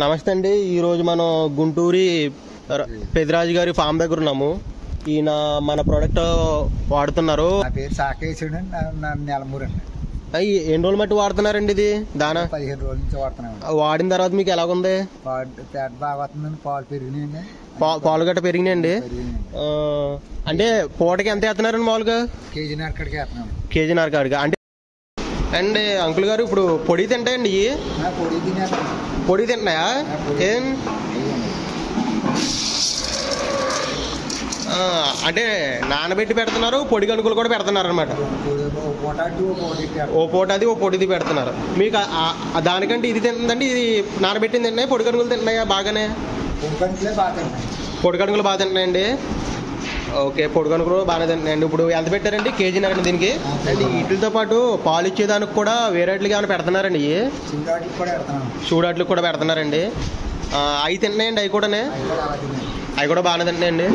నమస్తే అండి. ఈరోజు మనం గుంటూరి పెదిరాజు గారి ఫామ్ దగ్గర ఉన్నాము. ఈయన మన ప్రోడక్ట్ వాడుతున్నారు. నా పేరు సాకేశుడు అండి, నెలమూరు అండి. ఎన్ని రోజులు మట్టి వాడుతున్నారండి ఇది? దానా 15 రోజుల నుంచి వాడుతున్నాం. వాడిన తర్వాత మీకు ఎలాగుంది? పేట బాగా వస్తుందండి, పాలు పెరిగినాయండి. పాలు గట్ట పెరిగినాయండి. అంటే పూటకి ఎంత వేస్తున్నారండి మామూలుగా? కేజీన్నర కాడికి వేస్తున్నాం. కేజీన్నర కాడికి అంటే అండ్ అంకుల్ గారు ఇప్పుడు పొడి తింటాయండి ఇవి? పొడి తినేస్తాం. పొడి తింటున్నాయా? ఏం అంటే నానబెట్టి పెడుతున్నారు, పొడి కనుకలు కూడా పెడుతున్నారు అనమాట. ఓ పూట అది ఓ పొడిది పెడుతున్నారు. మీకు దానికంటే ఇది తింటుందండి? ఇది నానబెట్టింది తింటున్నాయి, పొడి కనుకలు తింటున్నాయా? బాగానే పొడి కనుకలు బాగా తింటున్నాయండి. ఓకే, పొడి కనుకలు బాగానే తింటున్నాయండి. ఇప్పుడు ఎంత పెట్టారండి? కేజీన్నరండి దీనికి. అండి వీటితో పాటు పాలు ఇచ్చేదానికి కూడా వేరేట్లకి ఏమైనా పెడుతున్నారండి? ఇవి చూడాట్లకు కూడా పెడుతున్నారండి. అవి తింటున్నాయండి? అవి కూడా బాగానే తింటున్నాయండి.